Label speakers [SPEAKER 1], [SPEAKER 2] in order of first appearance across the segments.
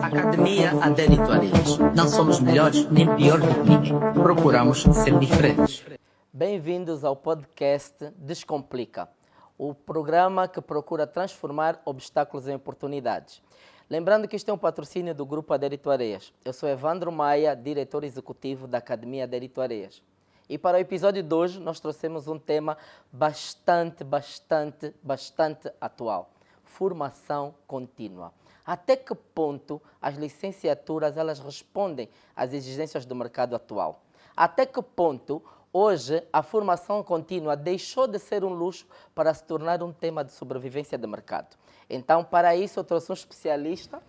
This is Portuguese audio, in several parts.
[SPEAKER 1] Academia Adérito Areias. Não somos melhores nem piores do que ninguém. Procuramos ser diferentes.
[SPEAKER 2] Bem-vindos ao podcast Descomplica, o programa que procura transformar obstáculos em oportunidades. Lembrando que este é um patrocínio do Grupo Adérito Areias. Eu sou Evandro Maia, diretor executivo da Academia Adérito Areias. E para o episódio de hoje, nós trouxemos um tema bastante atual. Formação contínua. Até que ponto as licenciaturas elas respondem às exigências do mercado atual? Até que ponto hoje a formação contínua deixou de ser um luxo para se tornar um tema de sobrevivência de mercado? Então, para isso, eu trouxe um especialista,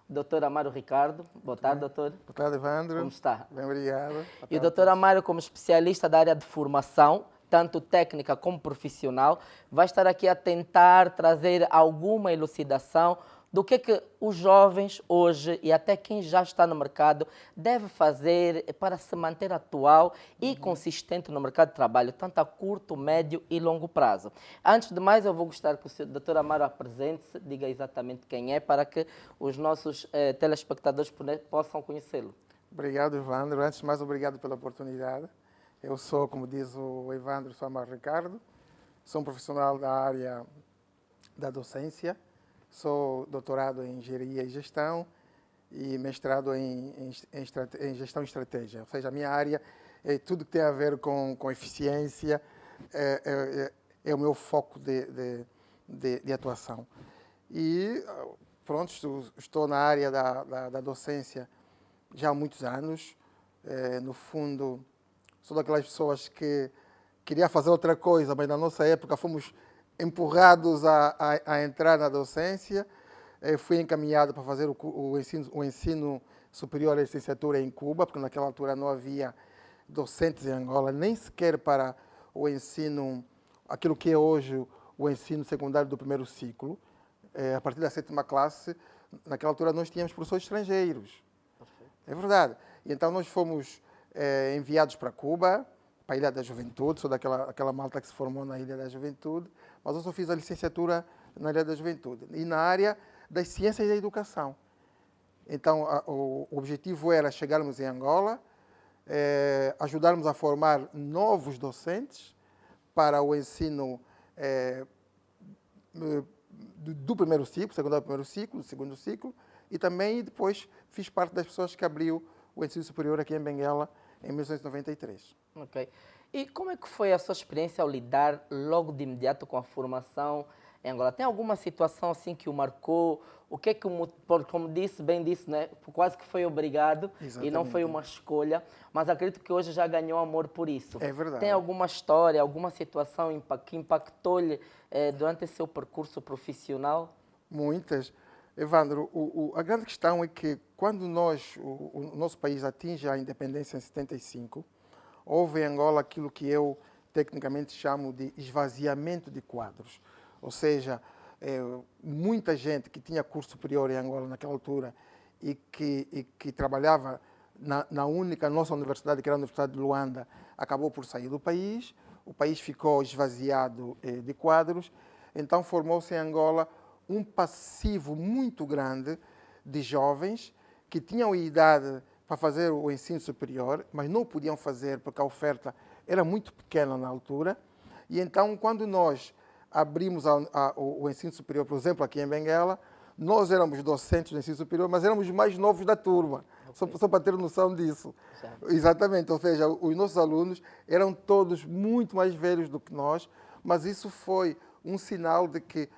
[SPEAKER 2] o Dr. Amaro Ricardo. Boa tarde, doutor.
[SPEAKER 3] Boa tarde, Evandro.
[SPEAKER 2] Como está?
[SPEAKER 3] Bem, obrigado.
[SPEAKER 2] E o Dr. Amaro, como especialista da área de formação, tanto técnica como profissional, vai estar aqui a tentar trazer alguma elucidação do que os jovens hoje e até quem já está no mercado deve fazer para se manter atual e consistente no mercado de trabalho, tanto a curto, médio e longo prazo. Antes de mais, eu vou gostar que o Dr. Amaro apresente-se, diga exatamente quem é, para que os nossos telespectadores possam conhecê-lo.
[SPEAKER 3] Obrigado, Evandro. Antes de mais, obrigado pela oportunidade. Eu sou, como diz o Evandro, sou Amaro Ricardo, sou um profissional da área da docência. Sou doutorado em Engenharia e Gestão e mestrado em Gestão e Estratégia. Ou seja, a minha área é tudo que tem a ver com eficiência, é o meu foco de atuação. E, pronto, estou na área da docência já há muitos anos. No fundo, sou daquelas pessoas que queria fazer outra coisa, mas na nossa época fomos empurrados a entrar na docência. Fui encaminhado para fazer o ensino superior à licenciatura em Cuba, porque naquela altura não havia docentes em Angola, nem sequer para o ensino, aquilo que é hoje o ensino secundário do primeiro ciclo. A partir da 7ª classe, naquela altura nós tínhamos professores estrangeiros. Perfeito. É verdade. E então nós fomos enviados para Cuba, para a Ilha da Juventude, sou daquela malta que se formou na Ilha da Juventude, mas eu só fiz a licenciatura na Ilha da Juventude e na área das ciências da educação. Então, o objetivo era chegarmos em Angola, ajudarmos a formar novos docentes para o ensino do primeiro ciclo, secundário do primeiro ciclo, do segundo ciclo, e também depois fiz parte das pessoas que abriu o ensino superior aqui em Benguela em 1993.
[SPEAKER 2] Ok. E como é que foi a sua experiência ao lidar logo de imediato com a formação em Angola? Tem alguma situação assim que o marcou? O que é que, como bem disse, né? Quase que foi obrigado. Exatamente. E não foi uma escolha, mas acredito que hoje já ganhou amor por isso.
[SPEAKER 3] É verdade.
[SPEAKER 2] Tem alguma história, alguma situação que impactou-lhe durante esse seu percurso profissional?
[SPEAKER 3] Muitas. Evandro, a grande questão é que quando o nosso país atinge a independência em 75, houve em Angola aquilo que eu tecnicamente chamo de esvaziamento de quadros. Ou seja, muita gente que tinha curso superior em Angola naquela altura e que trabalhava na única nossa universidade, que era a Universidade de Luanda, acabou por sair do país. O país ficou esvaziado de quadros. Então formou-se em Angola um passivo muito grande de jovens que tinham idade para fazer o ensino superior, mas não podiam fazer porque a oferta era muito pequena na altura. E então, quando nós abrimos o ensino superior, por exemplo, aqui em Benguela, nós éramos docentes do ensino superior, mas éramos os mais novos da turma, okay. Só para ter noção disso. Certo. Exatamente, ou seja, os nossos alunos eram todos muito mais velhos do que nós, mas isso foi um sinal de que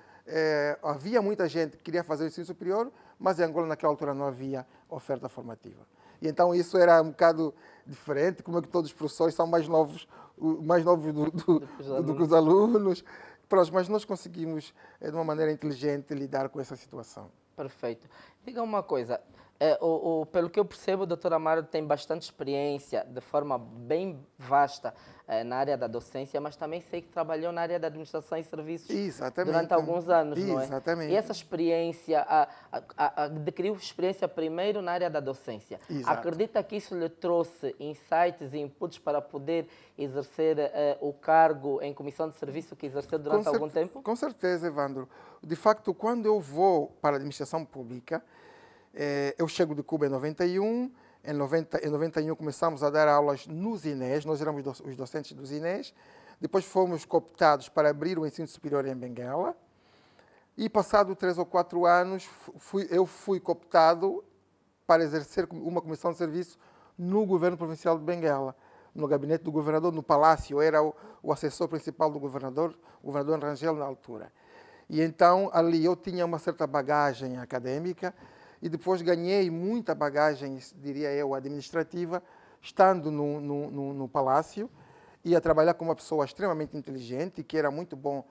[SPEAKER 3] havia muita gente que queria fazer o ensino superior, mas em Angola naquela altura não havia oferta formativa. E então isso era um bocado diferente, como é que todos os professores são mais novos do que os alunos. Pronto, mas nós conseguimos, de uma maneira inteligente, lidar com essa situação.
[SPEAKER 2] Perfeito. Diga uma coisa, pelo que eu percebo, o Dr. Amaro tem bastante experiência, de forma bem vasta, na área da docência, mas também sei que trabalhou na área da administração e serviços
[SPEAKER 3] Exatamente.
[SPEAKER 2] durante alguns anos, não é?
[SPEAKER 3] Exatamente.
[SPEAKER 2] E essa experiência, adquiriu experiência primeiro na área da docência.
[SPEAKER 3] Exato.
[SPEAKER 2] Acredita que isso lhe trouxe insights e inputs para poder exercer o cargo em comissão de serviço que exerceu durante algum tempo?
[SPEAKER 3] Com certeza, Evandro. De facto, quando eu vou para a administração pública, eu chego de Cuba em 91. Em 91 começamos a dar aulas nos INES, nós éramos os docentes dos INES. Depois fomos cooptados para abrir o ensino superior em Benguela. E passado 3 ou 4 anos, eu fui cooptado para exercer uma comissão de serviço no governo provincial de Benguela, no gabinete do governador, no palácio. Eu era o assessor principal do governador, o governador Rangel na altura. E então ali eu tinha uma certa bagagem acadêmica e depois ganhei muita bagagem, diria eu, administrativa, estando no palácio e a trabalhar com uma pessoa extremamente inteligente, que era muito bom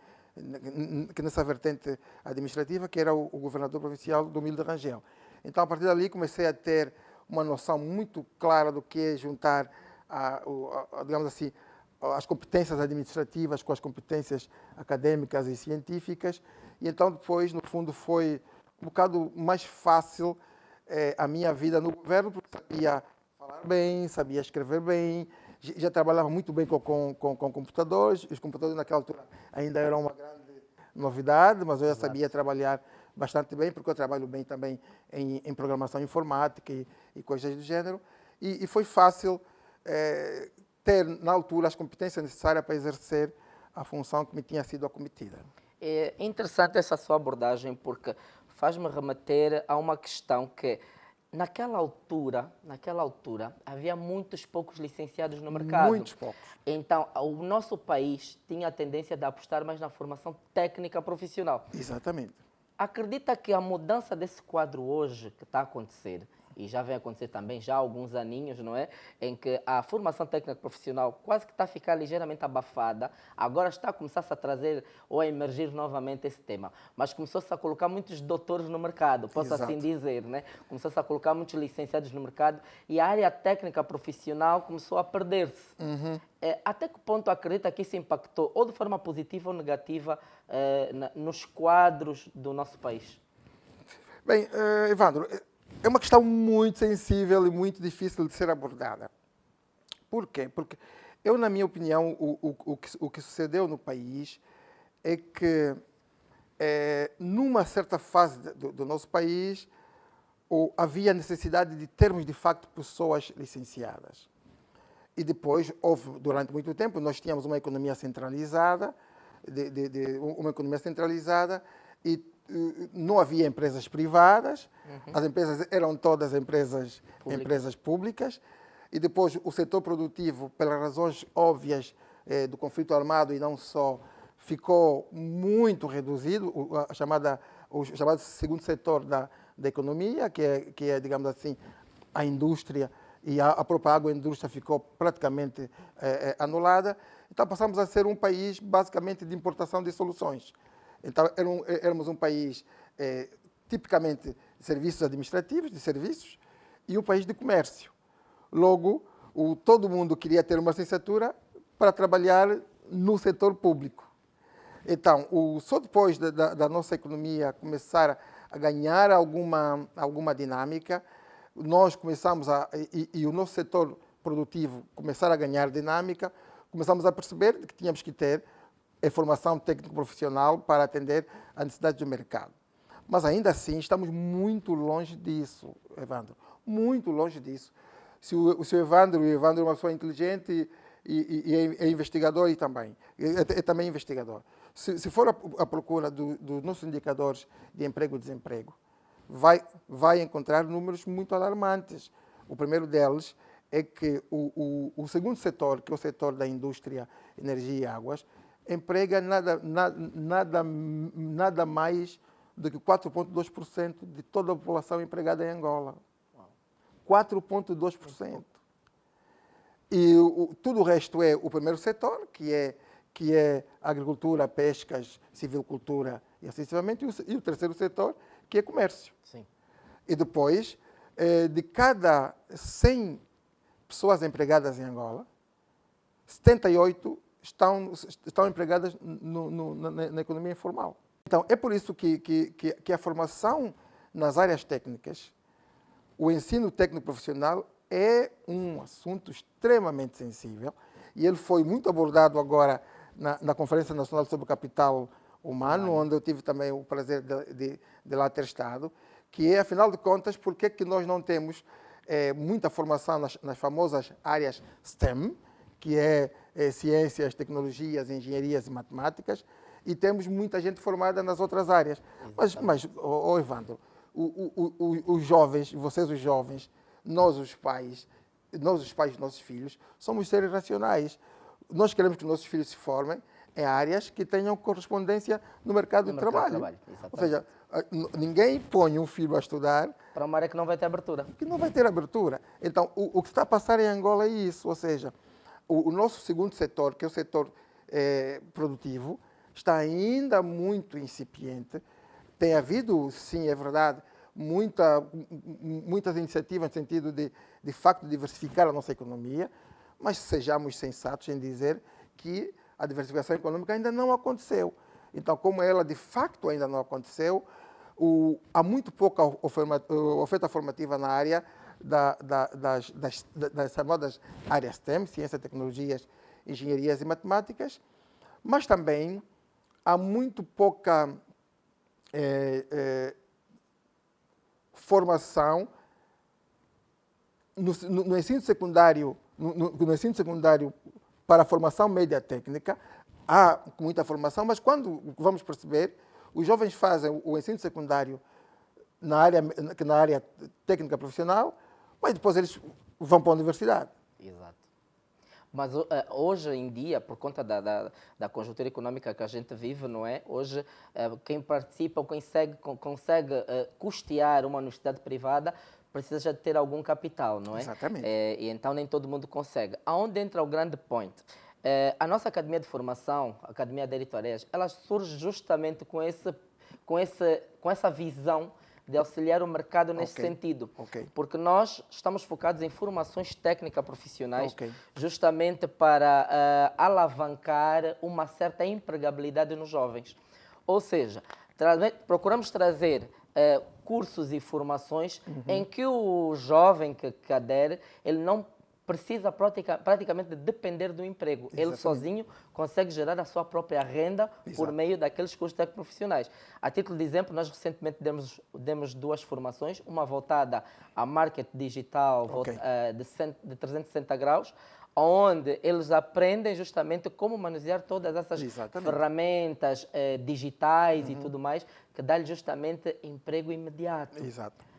[SPEAKER 3] nessa vertente administrativa, que era o governador provincial Domingos de Rangel. Então, a partir dali, comecei a ter uma noção muito clara do que é juntar, digamos assim, as competências administrativas com as competências acadêmicas e científicas. E então, depois, no fundo, foi um bocado mais fácil a minha vida no governo, porque sabia falar bem, sabia escrever bem, já trabalhava muito bem com computadores. Os computadores, naquela altura, ainda eram uma grande novidade, mas eu já sabia trabalhar bastante bem, porque eu trabalho bem também em programação informática e coisas do gênero. E foi fácil ter, na altura, as competências necessárias para exercer a função que me tinha sido acometida.
[SPEAKER 2] É interessante essa sua abordagem, porque faz-me remeter a uma questão que, naquela altura, havia muitos poucos licenciados no mercado.
[SPEAKER 3] Muitos poucos.
[SPEAKER 2] Então, o nosso país tinha a tendência de apostar mais na formação técnica profissional.
[SPEAKER 3] Exatamente.
[SPEAKER 2] Acredita que a mudança desse quadro hoje que está a acontecer, e já vem acontecer também já há alguns aninhos, não é? Em que a formação técnica profissional quase que está a ficar ligeiramente abafada, agora está a começar-se a trazer ou a emergir novamente esse tema. Mas começou-se a colocar muitos doutores no mercado, posso
[SPEAKER 3] Exato.
[SPEAKER 2] assim dizer, né? Começou-se a colocar muitos licenciados no mercado e a área técnica profissional começou a perder-se. Até que ponto acredita que isso impactou, ou de forma positiva ou negativa, nos quadros do nosso país?
[SPEAKER 3] Bem, Evandro, é uma questão muito sensível e muito difícil de ser abordada. Por quê? Porque eu, na minha opinião, o que sucedeu no país é que, numa certa fase do nosso país, havia necessidade de termos, de facto, pessoas licenciadas. E depois, durante muito tempo, nós tínhamos uma economia centralizada, e não havia empresas privadas, as empresas eram todas empresas públicas, e depois o setor produtivo, pelas razões óbvias do conflito armado e não só, ficou muito reduzido, o chamado segundo setor da economia, que é, digamos assim, a indústria, e a própria agroindústria ficou praticamente anulada. Então passamos a ser um país basicamente de importação de soluções. Então, éramos um país tipicamente de serviços administrativos, de serviços, e um país de comércio. Logo, todo mundo queria ter uma licenciatura para trabalhar no setor público. Então, só depois da nossa economia começar a ganhar alguma dinâmica, nós começamos e o nosso setor produtivo começar a ganhar dinâmica, começamos a perceber que tínhamos que ter formação técnico-profissional para atender às necessidades do mercado. Mas ainda assim estamos muito longe disso, Evandro, muito longe disso. Se o Evandro é uma pessoa inteligente e é investigador e também, é também investigador. Se for à procura dos nossos indicadores de emprego e desemprego, vai encontrar números muito alarmantes. O primeiro deles é que o segundo setor, que é o setor da indústria, energia e águas, emprega nada mais do que 4,2% de toda a população empregada em Angola. 4,2%. E tudo o resto é o primeiro setor, que é agricultura, pescas, civicultura e assim sucessivamente, e o terceiro setor, que é comércio.
[SPEAKER 2] Sim.
[SPEAKER 3] E depois, de cada 100 pessoas empregadas em Angola, 78 estão empregadas na economia informal. Então, é por isso que a formação nas áreas técnicas, o ensino técnico profissional é um assunto extremamente sensível e ele foi muito abordado agora na Conferência Nacional sobre o Capital Humano, onde eu tive também o prazer de lá ter estado, que é, afinal de contas, por que nós não temos muita formação nas famosas áreas STEM, que é ciências, tecnologias, engenharias e matemáticas, e temos muita gente formada nas outras áreas. Mas Evandro, os jovens, vocês os jovens, nós os pais dos nossos filhos, somos seres racionais. Nós queremos que nossos filhos se formem em áreas que tenham correspondência no mercado de trabalho. Ou seja, ninguém põe um filho a estudar
[SPEAKER 2] para uma área que não vai ter abertura.
[SPEAKER 3] Que não vai ter abertura. Então, o que está a passar em Angola é isso. Ou seja, o nosso segundo setor, que é o setor produtivo, está ainda muito incipiente. Tem havido, sim, é verdade, muitas iniciativas no sentido de facto, diversificar a nossa economia, mas sejamos sensatos em dizer que a diversificação econômica ainda não aconteceu. Então, como ela de facto ainda não aconteceu, há muito pouca oferta formativa na área das chamadas áreas STEM, ciências, tecnologias, engenharias e matemáticas, mas também há muito pouca formação no ensino secundário, no ensino secundário para a formação média técnica. Há muita formação, mas quando vamos perceber, os jovens fazem o ensino secundário na área técnica profissional, mas depois eles vão para a universidade.
[SPEAKER 2] Exato. Mas hoje em dia, por conta da conjuntura econômica que a gente vive, não é? Hoje, quem participa ou consegue custear uma universidade privada precisa já ter algum capital, não é?
[SPEAKER 3] Exatamente.
[SPEAKER 2] E então nem todo mundo consegue. Aonde entra o grande point? A nossa Academia de Formação, a Academia de Editoriais, ela surge justamente com essa visão de auxiliar o mercado nesse sentido. Porque nós estamos focados em formações técnicas profissionais, justamente para alavancar uma certa empregabilidade nos jovens. Ou seja, procuramos trazer cursos e formações em que o jovem que adere, ele não precisa praticamente depender do emprego. Exatamente. Ele sozinho consegue gerar a sua própria renda por meio daqueles cursos técnico-profissionais. A título de exemplo, nós recentemente demos 2 formações, uma voltada a marketing digital de 360 graus, onde eles aprendem justamente como manusear todas essas ferramentas digitais e tudo mais, que dá-lhes justamente emprego imediato.
[SPEAKER 3] Exato.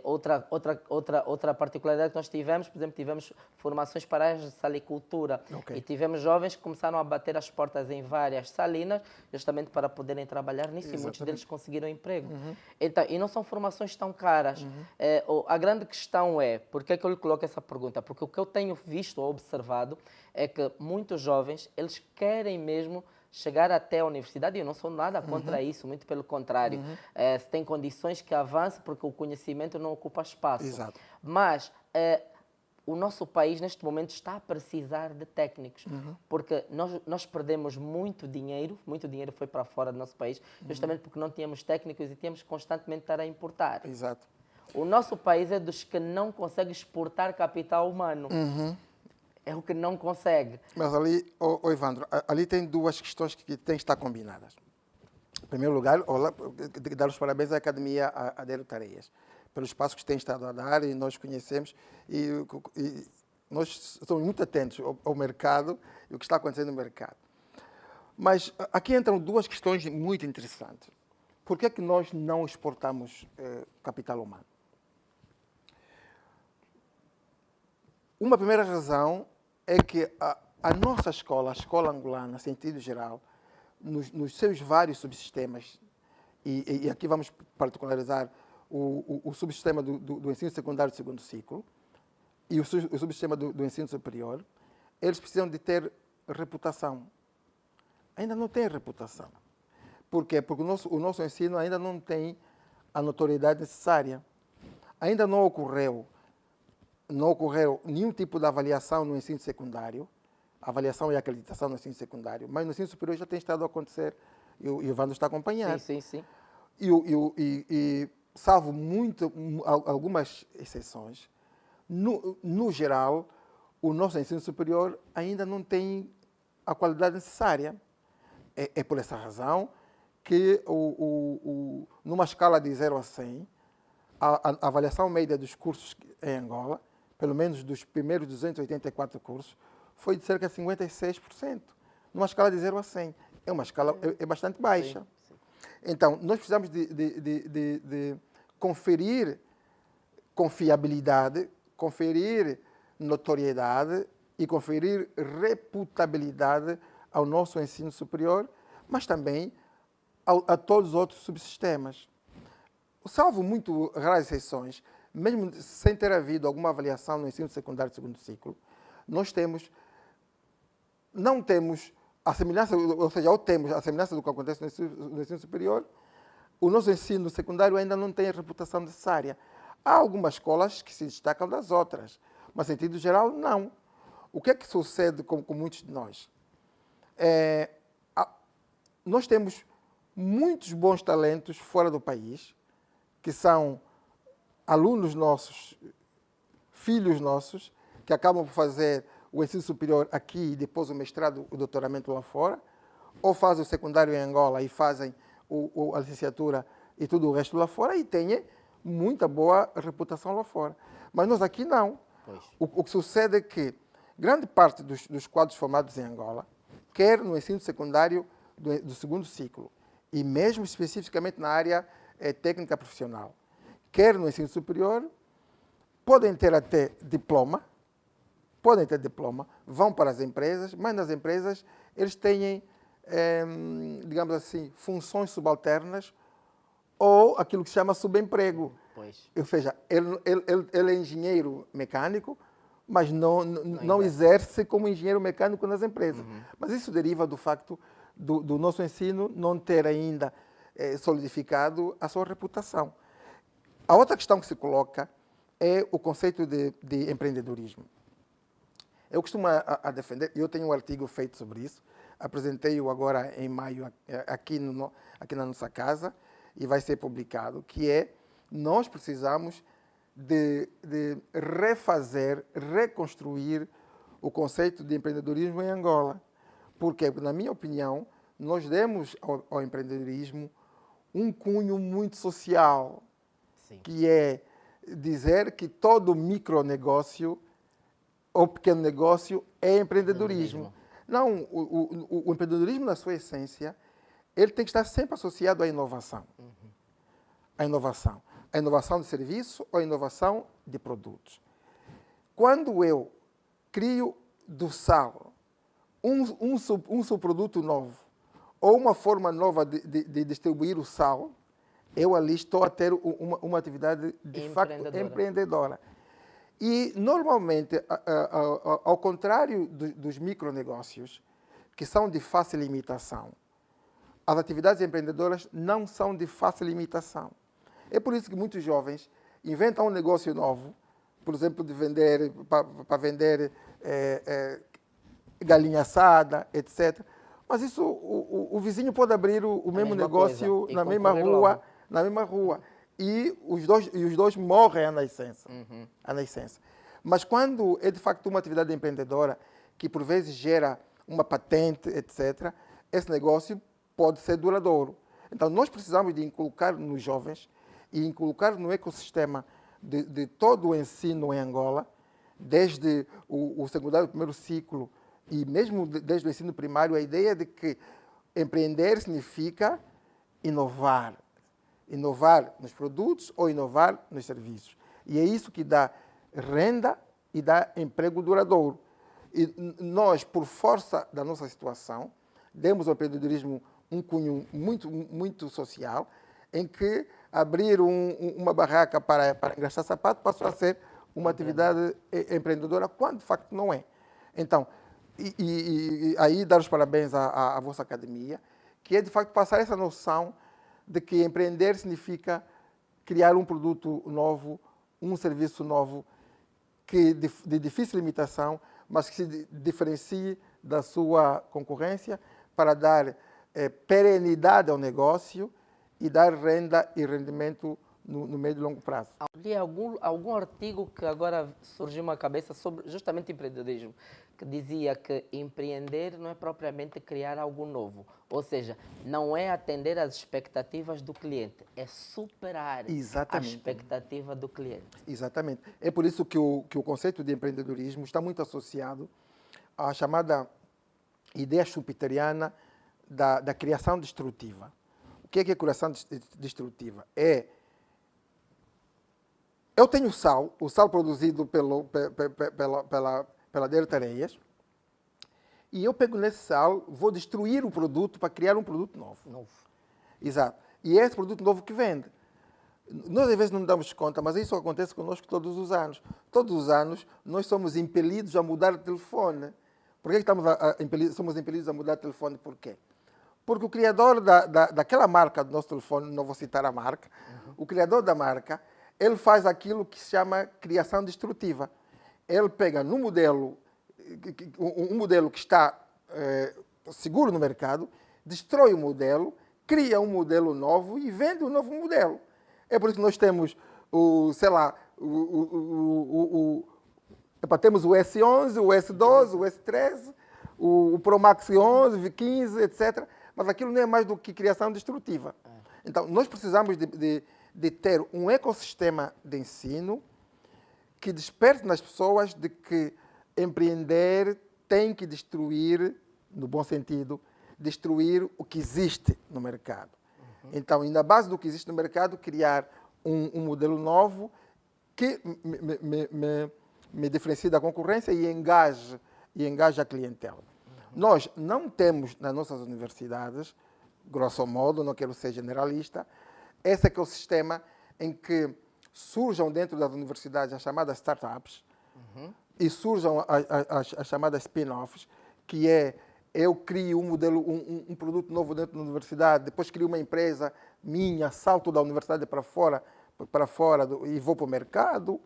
[SPEAKER 2] Outra particularidade que nós tivemos, por exemplo, tivemos formações para a salicultura e tivemos jovens que começaram a bater as portas em várias salinas justamente para poderem trabalhar nisso e muitos deles conseguiram emprego. Então, e não são formações tão caras. A grande questão é, por que eu lhe coloco essa pergunta? Porque o que eu tenho visto ou observado é que muitos jovens, eles querem mesmo chegar até a universidade, e eu não sou nada contra isso, muito pelo contrário. Se tem condições que avance, porque o conhecimento não ocupa espaço.
[SPEAKER 3] Exato.
[SPEAKER 2] Mas o nosso país, neste momento, está a precisar de técnicos, porque nós perdemos muito dinheiro foi para fora do nosso país, justamente porque não tínhamos técnicos e tínhamos constantemente estar a importar.
[SPEAKER 3] Exato.
[SPEAKER 2] O nosso país é dos que não consegue exportar capital humano. É o que não consegue.
[SPEAKER 3] Mas ali, Evandro, ali tem 2 questões que têm que estar combinadas. Em primeiro lugar, dar os parabéns à Academia Adélio Tareias, pelo espaço que tem estado a dar e nós conhecemos e nós estamos muito atentos ao mercado e o que está acontecendo no mercado. Mas aqui entram 2 questões muito interessantes. Por que é que nós não exportamos capital humano? Uma primeira razão é que a nossa escola, a escola angolana, em sentido geral, nos seus vários subsistemas, e aqui vamos particularizar o subsistema do ensino secundário de segundo ciclo e o subsistema do ensino superior, eles precisam de ter reputação. Ainda não tem reputação. Por quê? Porque o nosso ensino ainda não tem a notoriedade necessária. Ainda não ocorreu nenhum tipo de avaliação no ensino secundário, a avaliação e a acreditação no ensino secundário, mas no ensino superior já tem estado a acontecer, e o Evandro está a acompanhar.
[SPEAKER 2] Sim, sim, sim.
[SPEAKER 3] E salvo algumas exceções, no geral, o nosso ensino superior ainda não tem a qualidade necessária. É por essa razão que, numa escala de 0 a 100, a avaliação média dos cursos em Angola, pelo menos dos primeiros 284 cursos, foi de cerca de 56%, numa escala de 0 a 100. É uma escala bastante baixa.
[SPEAKER 2] Sim, sim.
[SPEAKER 3] Então, nós precisamos de conferir confiabilidade, conferir notoriedade e conferir reputabilidade ao nosso ensino superior, mas também a todos os outros subsistemas. Salvo muito raras exceções, mesmo sem ter havido alguma avaliação no ensino secundário de segundo ciclo, nós não temos a semelhança, ou seja, ou temos a semelhança do que acontece no ensino superior, o nosso ensino secundário ainda não tem a reputação necessária. Há algumas escolas que se destacam das outras, mas, em sentido geral, não. O que é que sucede com muitos de nós? Nós temos muitos bons talentos fora do país, que são alunos nossos, filhos nossos, que acabam por fazer o ensino superior aqui e depois o mestrado, o doutoramento lá fora, ou fazem o secundário em Angola e fazem a licenciatura e tudo o resto lá fora e têm muita boa reputação lá fora. Mas nós aqui não. O que sucede é que grande parte dos quadros formados em Angola, quer no ensino secundário do segundo ciclo, e mesmo especificamente na área técnica profissional, quer no ensino superior, podem ter até diploma, vão para as empresas, mas nas empresas eles têm, digamos assim, funções subalternas ou aquilo que se chama subemprego. Ou seja, ele é engenheiro mecânico, mas não exerce como engenheiro mecânico nas empresas. Mas isso deriva do facto do nosso ensino não ter ainda solidificado a sua reputação. A outra questão que se coloca é o conceito de empreendedorismo. Eu costumo defender, eu tenho um artigo feito sobre isso, apresentei-o agora em maio aqui na nossa casa e vai ser publicado, que é: nós precisamos de refazer, reconstruir o conceito de empreendedorismo em Angola. Porque, na minha opinião, nós demos ao empreendedorismo um cunho muito social, sim, que é dizer que todo micronegócio ou pequeno negócio é empreendedorismo. Não, o empreendedorismo, na sua essência, ele tem que estar sempre associado à inovação. A inovação de serviço ou a inovação de produtos. Quando eu crio do sal um subproduto novo ou uma forma nova de distribuir o sal, eu ali estou a ter uma atividade de facto empreendedora. E, normalmente, ao contrário dos micronegócios, que são de fácil imitação, as atividades empreendedoras não são de fácil imitação. É por isso que muitos jovens inventam um negócio novo, por exemplo, para vender galinha assada, etc. Mas isso, o vizinho pode abrir o mesmo negócio na mesma rua. E os dois morrem à nascença. Mas quando é de facto uma atividade empreendedora, que por vezes gera uma patente, etc., esse negócio pode ser duradouro. Então, nós precisamos de inculcar nos jovens e inculcar no ecossistema de todo o ensino em Angola, desde o secundário, o primeiro ciclo, e mesmo desde o ensino primário, a ideia de que empreender significa inovar. Inovar nos produtos ou inovar nos serviços. E é isso que dá renda e dá emprego duradouro. E nós, por força da nossa situação, demos ao empreendedorismo um cunho muito, muito social, em que abrir uma barraca para engraxar sapato passou a ser uma atividade empreendedora, quando de facto não é. Então, aí dar os parabéns à vossa academia, que é de facto passar essa noção de que empreender significa criar um produto novo, um serviço novo, que de difícil imitação, mas que se diferencie da sua concorrência para dar perenidade ao negócio e dar renda e rendimento no médio e longo prazo.
[SPEAKER 2] Li algum artigo que agora surgiu uma cabeça sobre justamente empreendedorismo, que dizia que empreender não é propriamente criar algo novo, ou seja, não é atender às expectativas do cliente, é superar
[SPEAKER 3] Exatamente.
[SPEAKER 2] a expectativa do cliente.
[SPEAKER 3] Exatamente. É por isso que o conceito de empreendedorismo está muito associado à chamada ideia jupiteriana da criação destrutiva. O que é criação destrutiva? Eu tenho o sal produzido pela Delta Areias, e eu pego nesse sal, vou destruir o produto para criar um produto novo. Exato. E é esse produto novo que vende. Nós, às vezes, não nos damos conta, mas isso acontece conosco todos os anos. Todos os anos, nós somos impelidos a mudar de telefone. Por que somos impelidos a mudar de telefone? Por quê? Porque o criador daquela marca do nosso telefone, não vou citar a marca, o criador da marca, ele faz aquilo que se chama criação destrutiva. Ele pega um modelo que está seguro no mercado, destrói o modelo, cria um modelo novo e vende um novo modelo. É por isso que nós temos temos o S11, o S12, o S13, o Pro Max 11, 15, etc. Mas aquilo não é mais do que criação destrutiva. Então, nós precisamos de ter um ecossistema de ensino que desperte nas pessoas de que empreender tem que destruir, no bom sentido, destruir o que existe no mercado. Então, na base do que existe no mercado, criar um modelo novo que me diferencie da concorrência e engaje a clientela. Nós não temos nas nossas universidades, grosso modo, não quero ser generalista, esse ecossistema em que surjam dentro das universidades as chamadas startups e surjam as chamadas spin-offs, que eu crio um modelo, um produto novo dentro da universidade, depois crio uma empresa minha, salto da universidade para fora e vou para o mercado.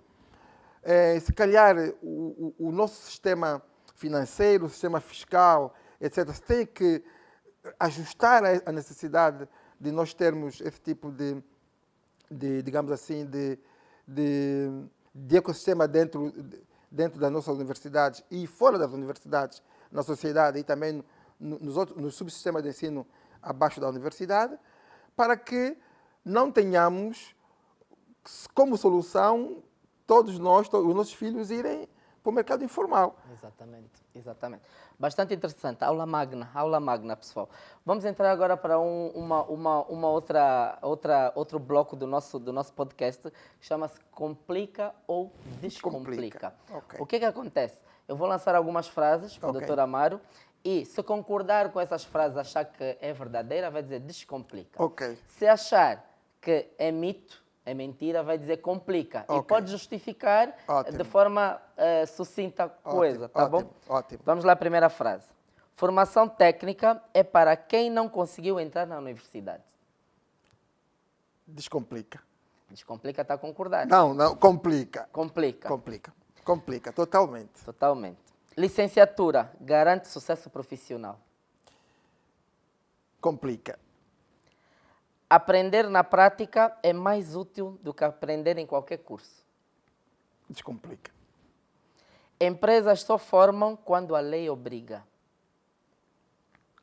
[SPEAKER 3] Se calhar o nosso sistema financeiro, o sistema fiscal, etc., tem que ajustar a necessidade de nós termos esse tipo de digamos assim, de ecossistema dentro das nossas universidades e fora das universidades, na sociedade e também nos subsistemas de ensino abaixo da universidade, para que não tenhamos como solução todos nós, os nossos filhos irem para o mercado informal.
[SPEAKER 2] Exatamente. Bastante interessante. Aula magna, pessoal. Vamos entrar agora para outro bloco do nosso podcast, que chama-se Complica ou Descomplica.
[SPEAKER 3] Okay.
[SPEAKER 2] O que acontece? Eu vou lançar algumas frases para o Dr. Amaro e, se concordar com essas frases, achar que é verdadeira, vai dizer descomplica.
[SPEAKER 3] Okay.
[SPEAKER 2] Se achar que é mito, é mentira, vai dizer complica. Okay. E pode justificar de forma sucinta a coisa, tá bom?
[SPEAKER 3] Ótimo.
[SPEAKER 2] Vamos lá, a primeira frase. Formação técnica é para quem não conseguiu entrar na universidade.
[SPEAKER 3] Descomplica.
[SPEAKER 2] Descomplica, está a concordar?
[SPEAKER 3] Não, complica.
[SPEAKER 2] Complica,
[SPEAKER 3] totalmente.
[SPEAKER 2] Licenciatura garante sucesso profissional.
[SPEAKER 3] Complica.
[SPEAKER 2] Aprender na prática é mais útil do que aprender em qualquer curso.
[SPEAKER 3] Descomplica.
[SPEAKER 2] Empresas só formam quando a lei obriga.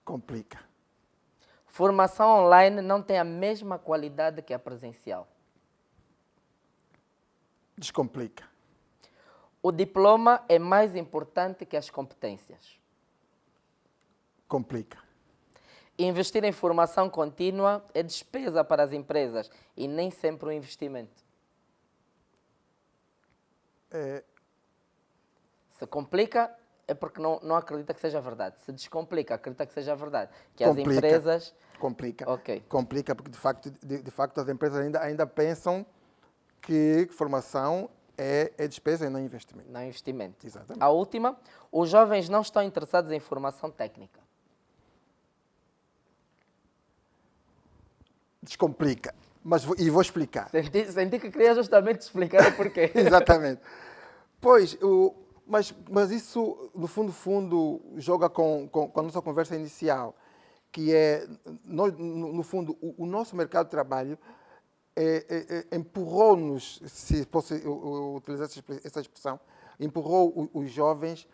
[SPEAKER 3] Complica.
[SPEAKER 2] Formação online não tem a mesma qualidade que a presencial.
[SPEAKER 3] Descomplica.
[SPEAKER 2] O diploma é mais importante que as competências.
[SPEAKER 3] Complica.
[SPEAKER 2] Investir em formação contínua é despesa para as empresas e nem sempre um investimento. Se complica, é porque não acredita que seja verdade. Se descomplica, acredita que seja verdade. Que
[SPEAKER 3] complica,
[SPEAKER 2] as empresas...
[SPEAKER 3] Complica.
[SPEAKER 2] Okay.
[SPEAKER 3] Complica porque, de facto, as empresas ainda pensam que formação é despesa e não investimento.
[SPEAKER 2] Não investimento.
[SPEAKER 3] Exatamente.
[SPEAKER 2] A última, os jovens não estão interessados em formação técnica.
[SPEAKER 3] Descomplica. E vou explicar.
[SPEAKER 2] Senti que queria justamente explicar o porquê.
[SPEAKER 3] Exatamente. Pois, Mas isso, no fundo, joga com a nossa conversa inicial, que é, no fundo, o nosso mercado de trabalho empurrou-nos, se posso utilizar essa expressão, empurrou os jovens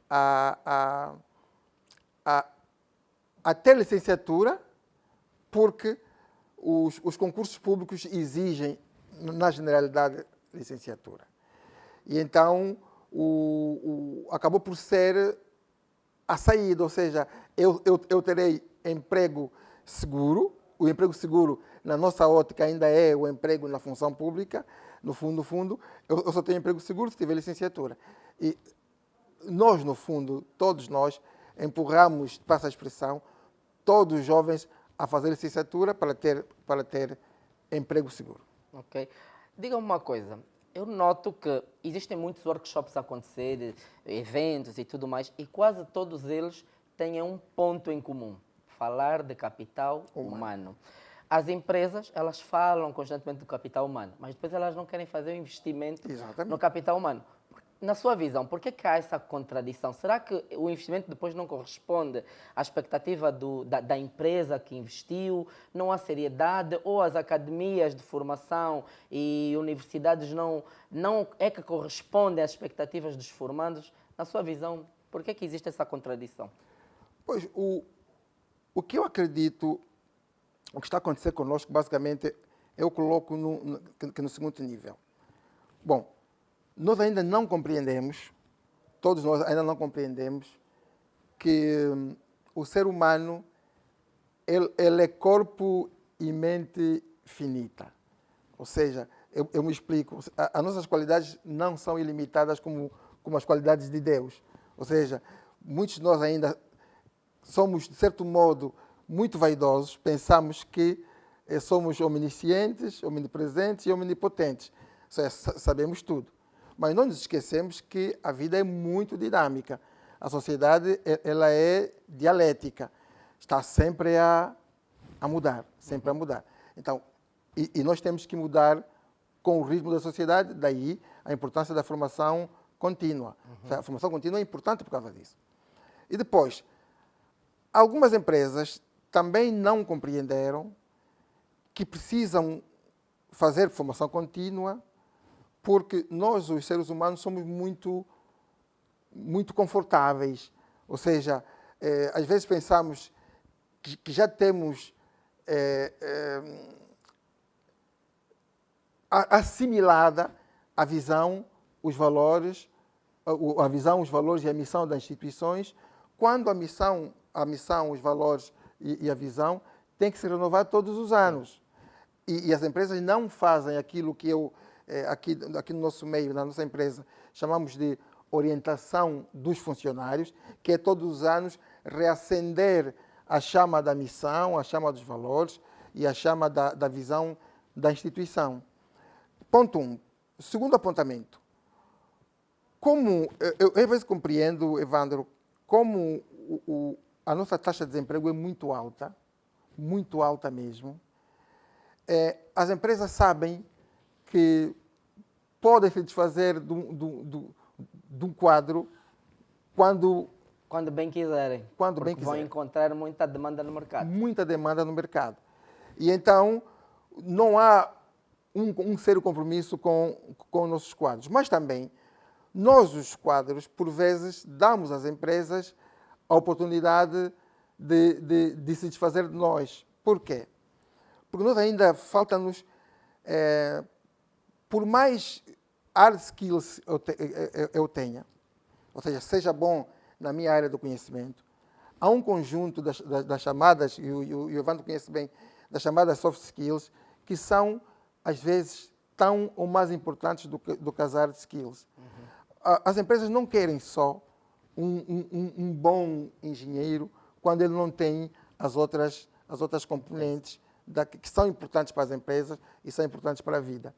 [SPEAKER 3] a ter licenciatura, porque os concursos públicos exigem, na generalidade, licenciatura. E então, acabou por ser a saída, ou seja, eu terei emprego seguro. O emprego seguro, na nossa ótica, ainda é o emprego na função pública. No fundo, eu só tenho emprego seguro se tiver licenciatura. E nós, no fundo, todos nós, empurramos, passa a expressão, todos os jovens a fazer licenciatura para ter emprego seguro.
[SPEAKER 2] Ok. Diga-me uma coisa. Eu noto que existem muitos workshops a acontecer, eventos e tudo mais, e quase todos eles têm um ponto em comum: falar de capital humano. As empresas, elas falam constantemente do capital humano, mas depois elas não querem fazer o investimento no capital humano. Na sua visão, por que há essa contradição? Será que o investimento depois não corresponde à expectativa da empresa que investiu? Não há seriedade? Ou as academias de formação e universidades não é que correspondem às expectativas dos formandos? Na sua visão, por que existe essa contradição?
[SPEAKER 3] Pois, o que eu acredito, o que está acontecendo conosco, basicamente, eu coloco no seguinte nível. Bom, nós ainda não compreendemos, todos nós ainda não compreendemos, que o ser humano ele é corpo e mente finita. Ou seja, eu me explico, as nossas qualidades não são ilimitadas como as qualidades de Deus. Ou seja, muitos de nós ainda somos, de certo modo, muito vaidosos, pensamos que somos omniscientes, omnipresentes e omnipotentes. Ou seja, sabemos tudo. Mas não nos esquecemos que a vida é muito dinâmica. A sociedade ela é dialética. Está sempre a mudar, sempre a mudar. Então, e nós temos que mudar com o ritmo da sociedade, daí a importância da formação contínua. A formação contínua é importante por causa disso. E depois, algumas empresas também não compreenderam que precisam fazer formação contínua, porque nós, os seres humanos, somos muito confortáveis. Ou seja, às vezes pensamos que já temos assimilada a visão, os valores, os valores e a missão das instituições, quando a missão, os valores e a visão têm que se renovar todos os anos. E as empresas não fazem aquilo que eu, aqui no nosso meio, na nossa empresa, chamamos de orientação dos funcionários, que é todos os anos reacender a chama da missão, a chama dos valores e a chama da visão da instituição. Ponto 1. Segundo apontamento. Como eu às vezes compreendo, Evandro, como a nossa taxa de desemprego é muito alta mesmo. As empresas sabem que podem se desfazer de um quadro quando
[SPEAKER 2] bem quiserem.
[SPEAKER 3] Quando bem
[SPEAKER 2] quiserem. Vão encontrar muita demanda no mercado.
[SPEAKER 3] Muita demanda no mercado. E então não há um sério compromisso com os nossos quadros. Mas também nós, os quadros, por vezes, damos às empresas a oportunidade de se desfazer de nós. Por quê? Porque nós ainda falta-nos, por mais hard skills eu tenha, ou seja bom na minha área do conhecimento, há um conjunto das chamadas, e o Evandro conhece bem, das chamadas soft skills, que são, às vezes, tão ou mais importantes do que as hard skills. As empresas não querem só um bom engenheiro quando ele não tem as outras componentes que são importantes para as empresas e são importantes para a vida.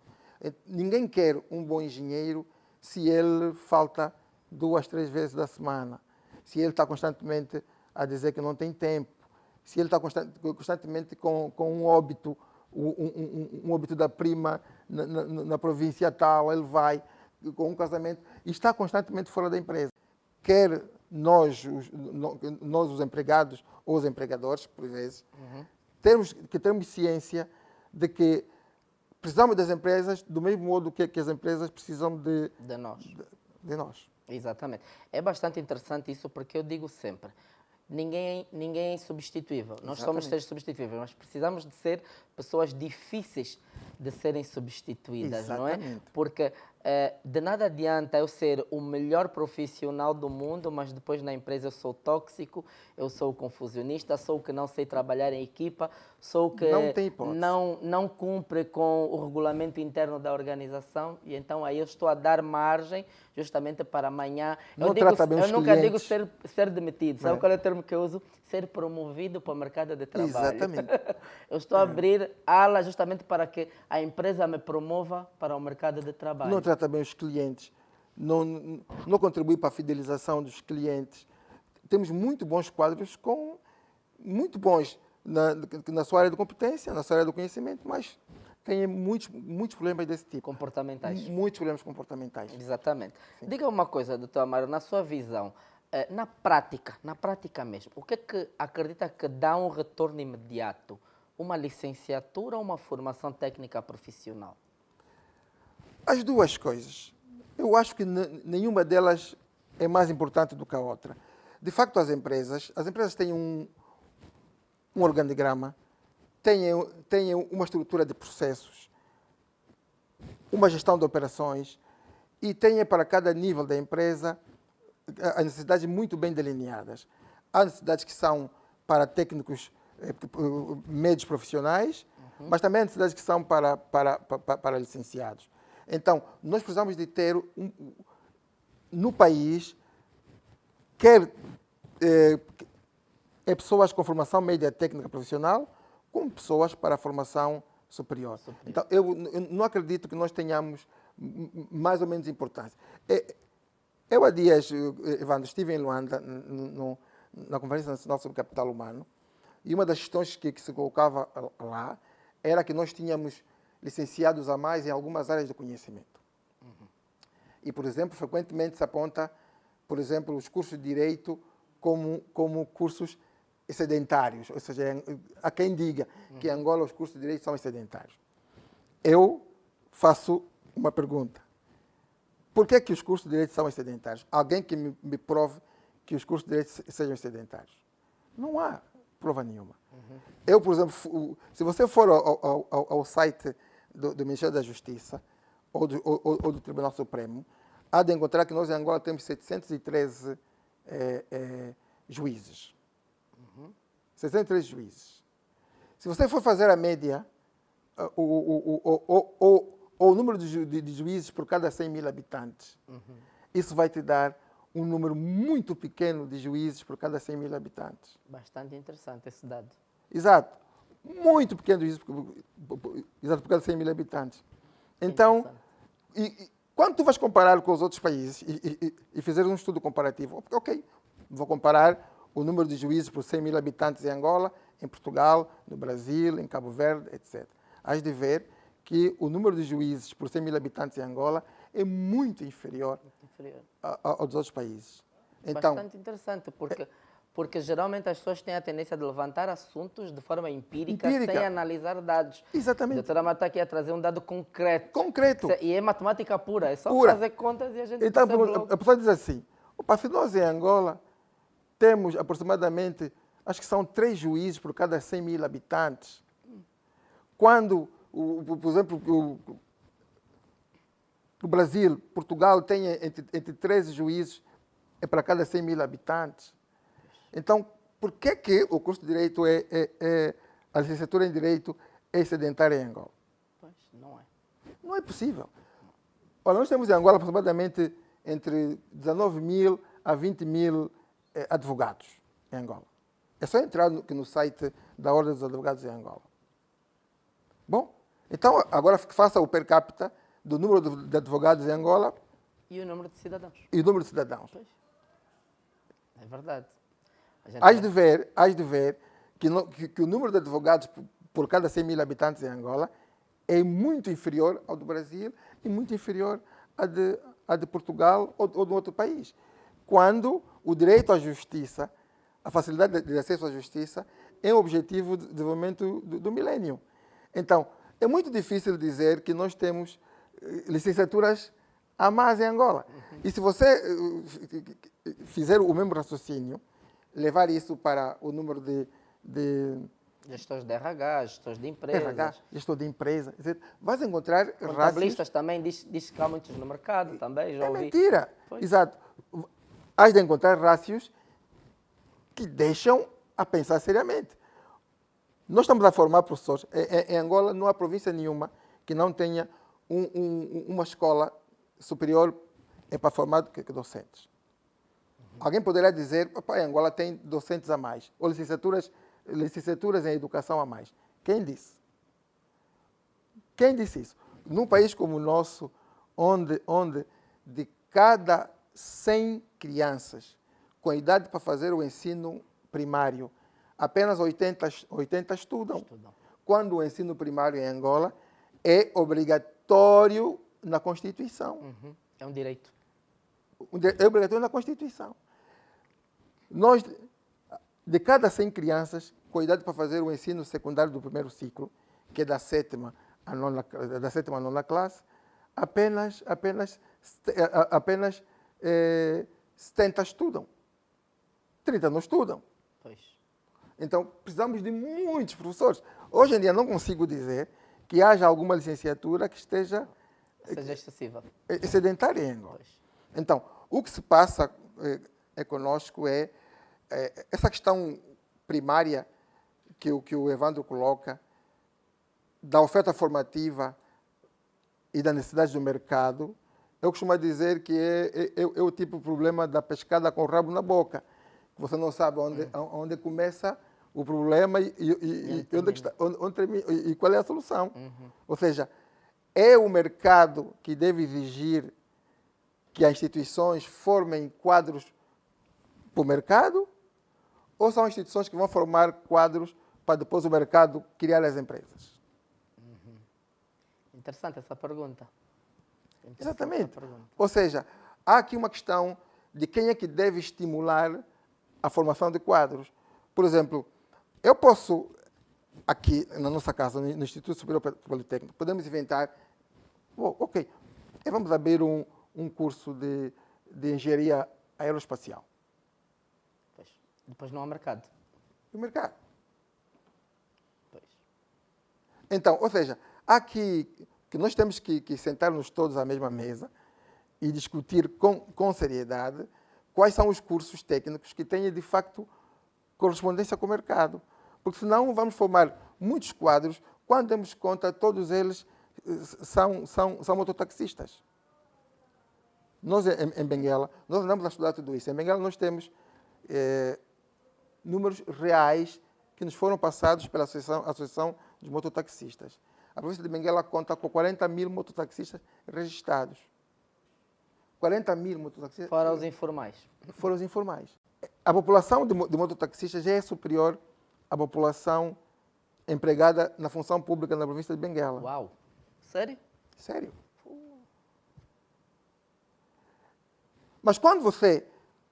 [SPEAKER 3] Ninguém quer um bom engenheiro se ele falta 2, 3 vezes da semana, se ele está constantemente a dizer que não tem tempo, se ele está constantemente com um óbito, um óbito da prima na província tal, ele vai. com um casamento e está constantemente fora da empresa. Quer nós, os empregados ou os empregadores, por vezes, temos que termos ciência de que precisamos das empresas do mesmo modo que as empresas precisam
[SPEAKER 2] De nós.
[SPEAKER 3] de nós.
[SPEAKER 2] Exatamente. É bastante interessante isso porque eu digo sempre, ninguém é insubstituível. Nós somos
[SPEAKER 3] Exatamente.
[SPEAKER 2] seres substituíveis, mas precisamos de ser pessoas difíceis de serem substituídas, não é?
[SPEAKER 3] Exatamente.
[SPEAKER 2] Porque de nada adianta eu ser o melhor profissional do mundo, mas depois na empresa eu sou tóxico, eu sou o confusionista, sou o que não sei trabalhar em equipa, sou o que
[SPEAKER 3] Não tem hipótese.
[SPEAKER 2] não cumpre com o regulamento interno da organização e então aí eu estou a dar margem justamente para amanhã.
[SPEAKER 3] Não trata bem
[SPEAKER 2] Eu
[SPEAKER 3] os
[SPEAKER 2] nunca digo
[SPEAKER 3] clientes.
[SPEAKER 2] ser demitido, sabe qual é o termo que eu uso? Ser promovido para o mercado de trabalho.
[SPEAKER 3] Exatamente.
[SPEAKER 2] Eu estou a abrir ala justamente para que a empresa me promova para o mercado de trabalho.
[SPEAKER 3] Não trata bem os clientes, não contribui para a fidelização dos clientes. Temos muito bons quadros, muito bons na sua área de competência, na sua área do conhecimento, mas têm muitos problemas desse tipo.
[SPEAKER 2] Comportamentais.
[SPEAKER 3] Muitos problemas comportamentais.
[SPEAKER 2] Exatamente. Diga uma coisa, doutor Amaro, na sua visão, na prática mesmo, o que é que acredita que dá um retorno imediato? Uma licenciatura ou uma formação técnica profissional?
[SPEAKER 3] As duas coisas. Eu acho que nenhuma delas é mais importante do que a outra. De facto, as empresas têm um organigrama, têm uma estrutura de processos, uma gestão de operações e têm para cada nível da empresa as necessidades muito bem delineadas. Há necessidades que são para técnicos médios profissionais, mas também há necessidades que são para licenciados. Então, nós precisamos de ter no país, pessoas com formação média técnica profissional, como pessoas para a formação superior. Então, eu não acredito que nós tenhamos mais ou menos importância. Eu há dias, Evandro, estive em Luanda, na Conferência Nacional sobre Capital Humano, e uma das questões que se colocava lá era que nós tínhamos licenciados a mais em algumas áreas do conhecimento. E, por exemplo, frequentemente se aponta, por exemplo, os cursos de Direito como cursos sedentários. Ou seja, há quem diga que em Angola os cursos de Direito são sedentários. Eu faço uma pergunta. Por que os cursos de Direito são sedentários? Alguém que me prove que os cursos de Direito sejam sedentários. Não há prova nenhuma. Eu, por exemplo, se você for ao site do Ministério da Justiça ou do Tribunal Supremo, há de encontrar que nós em Angola temos 713 juízes. 713 juízes. Se você for fazer a média, o número de juízes por cada 100 mil habitantes, isso vai te dar um número muito pequeno de juízes por cada 100 mil habitantes.
[SPEAKER 2] Bastante interessante esse dado.
[SPEAKER 3] Exato. Muito pequeno juízes exato, por cada 100 mil habitantes. Então, quando tu vais comparar com os outros países e fizer um estudo comparativo, ok, vou comparar o número de juízes por 100 mil habitantes em Angola, em Portugal, no Brasil, em Cabo Verde, etc. Has de ver que o número de juízes por 100 mil habitantes em Angola é muito inferior aos outros países. Então,
[SPEAKER 2] bastante interessante, porque geralmente as pessoas têm a tendência de levantar assuntos de forma empírica. Sem analisar dados.
[SPEAKER 3] Exatamente.
[SPEAKER 2] A doutora Amaro está aqui a trazer um dado concreto.
[SPEAKER 3] Concreto.
[SPEAKER 2] E é matemática pura, é só fazer contas e a gente
[SPEAKER 3] então,
[SPEAKER 2] percebe logo.
[SPEAKER 3] a pessoa diz assim, se nós em Angola temos aproximadamente, acho que são 3 juízes por cada 100 mil habitantes, quando, por exemplo, o Brasil, Portugal tem entre 13 juízes para cada 100 mil habitantes. Então, por que o curso de Direito a licenciatura em Direito é sedentária em Angola?
[SPEAKER 2] Pois, não é.
[SPEAKER 3] Não é possível. Olha, nós temos em Angola aproximadamente entre 19 mil a 20 mil advogados em Angola. É só entrar no site da Ordem dos Advogados em Angola. Bom, então agora faça o per capita do número de advogados em Angola
[SPEAKER 2] e o número de cidadãos.
[SPEAKER 3] E o número de cidadãos.
[SPEAKER 2] Pois. É verdade.
[SPEAKER 3] Hás de ver que o número de advogados por cada 100 mil habitantes em Angola é muito inferior ao do Brasil e muito inferior a de Portugal ou de outro país. Quando o direito à justiça, a facilidade de acesso à justiça, é o objetivo de desenvolvimento do milénio. Então, é muito difícil dizer que nós temos licenciaturas a mais em Angola. E se você fizer o mesmo raciocínio, levar isso para o número de
[SPEAKER 2] Gestores de RH, gestores de empresas.
[SPEAKER 3] RH, gestor de empresa, etc., vais encontrar rácios...
[SPEAKER 2] Contabilistas também, diz que há muitos no mercado também, já
[SPEAKER 3] É
[SPEAKER 2] ouvi.
[SPEAKER 3] mentira.
[SPEAKER 2] Pois.
[SPEAKER 3] Exato. Hás de encontrar rácios que deixam a pensar seriamente. Nós estamos a formar professores. Em Angola não há província nenhuma que não tenha uma escola superior para formar docentes. Alguém poderá dizer, em Angola tem docentes a mais, ou licenciaturas em educação a mais. Quem disse? Quem disse isso? Num país como o nosso, onde de cada 100 crianças com idade para fazer o ensino primário, apenas 80 estudam. Quando o ensino primário em Angola é obrigatório na Constituição.
[SPEAKER 2] É um direito.
[SPEAKER 3] É obrigatório na Constituição. Nós, de cada 100 crianças com idade para fazer o ensino secundário do primeiro ciclo, que é da sétima à nona classe, apenas 70 estudam. 30 não estudam.
[SPEAKER 2] Pois.
[SPEAKER 3] Então, precisamos de muitos professores. Hoje em dia, não consigo dizer que haja alguma licenciatura que esteja
[SPEAKER 2] Seja excessiva.
[SPEAKER 3] sedentária em Angola.
[SPEAKER 2] Pois.
[SPEAKER 3] Então, o que se passa conosco é essa questão primária que o Evandro coloca, da oferta formativa e da necessidade do mercado. Eu costumo dizer que é o tipo de problema da pescada com o rabo na boca. Você não sabe onde começa o problema e onde termina, e qual é a solução. Ou seja, é o mercado que deve exigir que as instituições formem quadros para o mercado, ou são instituições que vão formar quadros para depois o mercado criar as empresas?
[SPEAKER 2] Interessante essa pergunta.
[SPEAKER 3] Exatamente. Ou seja, há aqui uma questão de quem é que deve estimular a formação de quadros. Por exemplo, eu posso, aqui na nossa casa, no Instituto Superior Politécnico, podemos inventar, ok, vamos abrir um curso de engenharia aeroespacial.
[SPEAKER 2] Pois. Depois não há mercado.
[SPEAKER 3] O mercado.
[SPEAKER 2] Pois.
[SPEAKER 3] Então, ou seja, há aqui que nós temos que sentar-nos todos à mesma mesa e discutir com seriedade quais são os cursos técnicos que tenham, de facto, correspondência com o mercado. Porque senão vamos formar muitos quadros, quando demos conta, todos eles são mototaxistas. Nós, em Benguela, nós andamos a estudar tudo isso. Em Benguela nós temos números reais que nos foram passados pela Associação dos Mototaxistas. A província de Benguela conta com 40 mil mototaxistas registrados. 40 mil mototaxistas.
[SPEAKER 2] Fora os informais.
[SPEAKER 3] Fora os informais. A população de mototaxistas já é superior à população empregada na função pública na província de Benguela.
[SPEAKER 2] Uau! Sério?
[SPEAKER 3] Sério. Mas quando você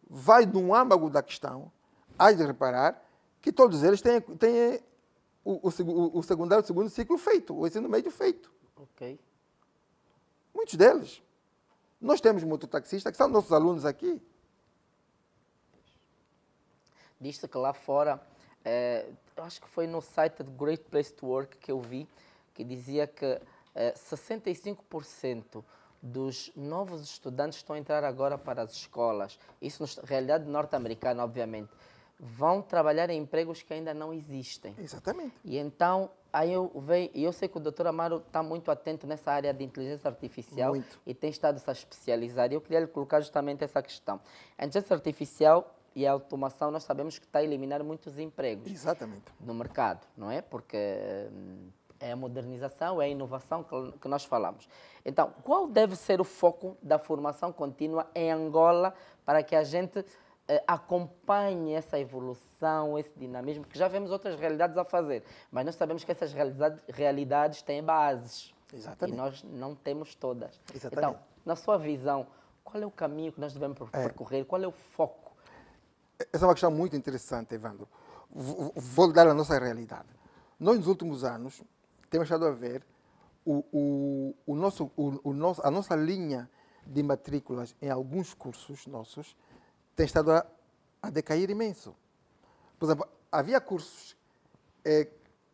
[SPEAKER 3] vai no âmago da questão, há de reparar que todos eles têm o secundário, o segundo ciclo feito, o ensino médio feito.
[SPEAKER 2] Ok.
[SPEAKER 3] Muitos deles. Nós temos mototaxistas que são nossos alunos aqui.
[SPEAKER 2] Diz-se que lá fora, eu acho que foi no site do Great Place to Work que eu vi, que dizia que 65% dos novos estudantes estão a entrar agora para as escolas, isso na realidade norte-americana, obviamente, vão trabalhar em empregos que ainda não existem.
[SPEAKER 3] Exatamente.
[SPEAKER 2] E então, aí eu sei que o Dr. Amaro está muito atento nessa área de inteligência artificial.
[SPEAKER 3] Muito.
[SPEAKER 2] E tem estado a se especializar. E eu queria lhe colocar justamente essa questão. A inteligência artificial e a automação, nós sabemos que está a eliminar muitos empregos.
[SPEAKER 3] Exatamente.
[SPEAKER 2] No mercado, não é? Porque é a modernização, é a inovação que nós falamos. Então, qual deve ser o foco da formação contínua em Angola para que a gente acompanhe essa evolução, esse dinamismo, que já vemos outras realidades a fazer, mas nós sabemos que essas realidades têm bases.
[SPEAKER 3] Exatamente.
[SPEAKER 2] E nós não temos todas.
[SPEAKER 3] Exatamente.
[SPEAKER 2] Então, na sua visão, Qual é o caminho que nós devemos percorrer? Qual é o foco?
[SPEAKER 3] Essa é uma questão muito interessante, Evandro. Vou dar a nossa realidade. Nós, nos últimos anos, temos estado a ver a nossa linha de matrículas em alguns cursos nossos tem estado a decair imenso. Por exemplo, havia cursos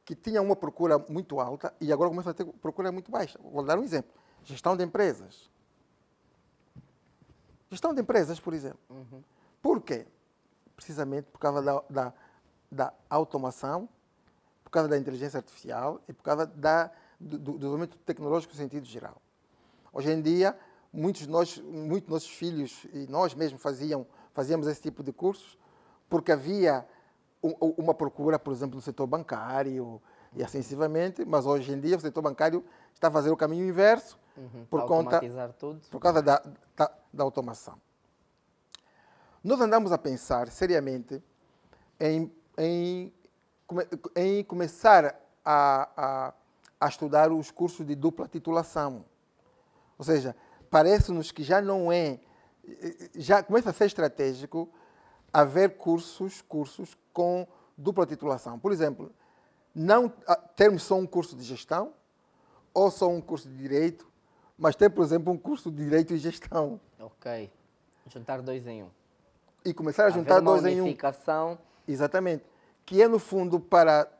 [SPEAKER 3] que tinham uma procura muito alta e agora começam a ter procura muito baixa. Vou dar um exemplo. Gestão de empresas. Gestão de empresas, por exemplo. Por quê? Precisamente por causa da automação, por causa da inteligência artificial e por causa do desenvolvimento tecnológico no sentido geral. Hoje em dia, muitos nossos filhos e nós mesmos fazíamos esse tipo de cursos porque havia uma procura, por exemplo, no setor bancário e assim sucessivamente, mas hoje em dia o setor bancário está a fazer o caminho inverso por causa da automação. Nós andamos a pensar seriamente em começar a estudar os cursos de dupla titulação. Ou seja, parece-nos que já não é, já começa a ser estratégico haver cursos com dupla titulação. Por exemplo, não termos só um curso de gestão ou só um curso de direito, mas ter, por exemplo, um curso de direito e gestão.
[SPEAKER 2] Ok. Juntar dois em um.
[SPEAKER 3] E começar a juntar dois em um.
[SPEAKER 2] Unificação.
[SPEAKER 3] Exatamente. Que é, no fundo, para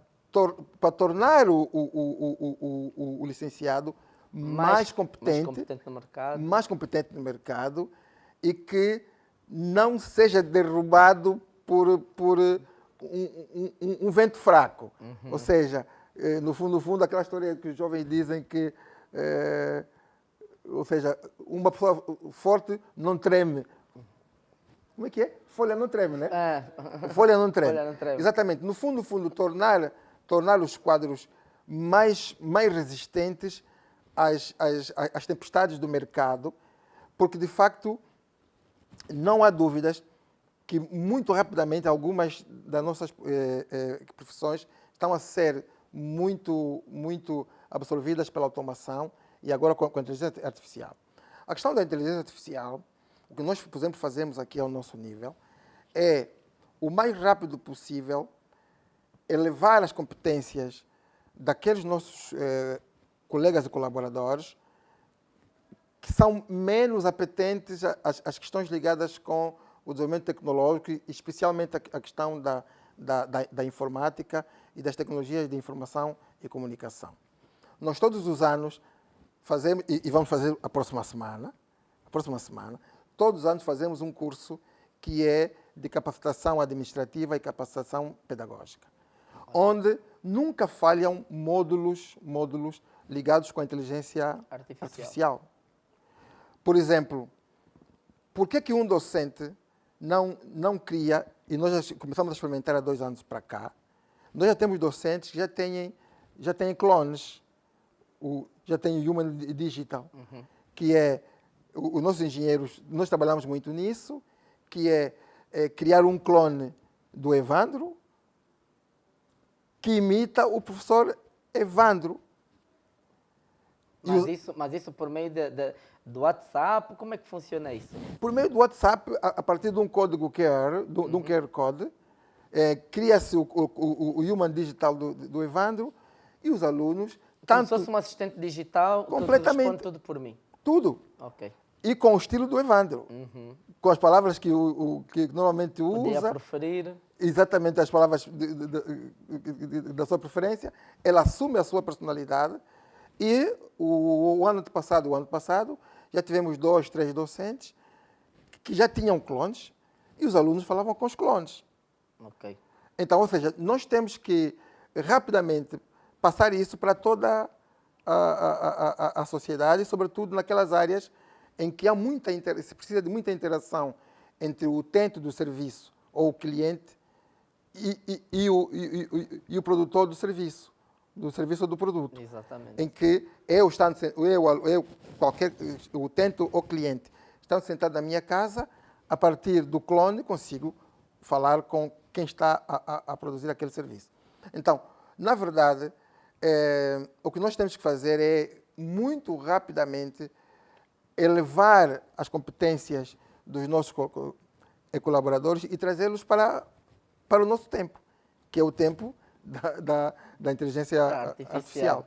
[SPEAKER 3] tornar o licenciado mais competente no mercado e que não seja derrubado por um vento fraco. Ou seja, no fundo, aquela história que os jovens dizem que, ou seja, uma pessoa forte não treme. Como é que é? Folha não treme, né? Folha não treme.
[SPEAKER 2] Folha não treme.
[SPEAKER 3] Exatamente. No fundo, tornar os quadros mais resistentes às tempestades do mercado, porque, de facto, não há dúvidas que, muito rapidamente, algumas das nossas profissões estão a ser muito absorvidas pela automação e agora com a inteligência artificial. A questão da inteligência artificial, o que nós, por exemplo, fazemos aqui ao nosso nível, é, o mais rápido possível, elevar as competências daqueles nossos colegas e colaboradores que são menos apetentes às questões ligadas com o desenvolvimento tecnológico, e especialmente a questão da informática e das tecnologias de informação e comunicação. Nós todos os anos fazemos, e vamos fazer a próxima semana, todos os anos fazemos um curso que é de capacitação administrativa e capacitação pedagógica, onde nunca falham módulos ligados com a inteligência artificial. Por exemplo, por que um docente não cria, e nós já começamos a experimentar há 2 anos para cá, nós já temos docentes que já têm clones, já têm Human Digital, que é, os nossos engenheiros, nós trabalhamos muito nisso, que é criar um clone do Evandro que imita o professor Evandro.
[SPEAKER 2] Mas isso por meio do WhatsApp, como é que funciona isso?
[SPEAKER 3] Por meio do WhatsApp, a partir de um código QR, de um QR Code, cria-se o Human Digital do Evandro e os alunos...
[SPEAKER 2] Como se fosse um assistente digital,
[SPEAKER 3] completamente,
[SPEAKER 2] responde tudo por mim?
[SPEAKER 3] Tudo.
[SPEAKER 2] Ok.
[SPEAKER 3] E com o estilo do Evandro. Com as palavras que normalmente usa.
[SPEAKER 2] Podia preferir.
[SPEAKER 3] Exatamente as palavras da sua preferência. Ela assume a sua personalidade. E o ano passado, já tivemos 2, 3 docentes que já tinham clones e os alunos falavam com os clones.
[SPEAKER 2] Ok.
[SPEAKER 3] Então, ou seja, nós temos que rapidamente passar isso para toda a sociedade, sobretudo naquelas áreas em que se precisa de muita interação entre o utente do serviço ou o cliente e o produtor do serviço ou do produto.
[SPEAKER 2] Exatamente.
[SPEAKER 3] Em que o utente ou cliente, estando sentado na minha casa, a partir do clone consigo falar com quem está a produzir aquele serviço. Então, na verdade, o que nós temos que fazer é, muito rapidamente, elevar as competências dos nossos colaboradores e trazê-los para o nosso tempo, que é o tempo da inteligência artificial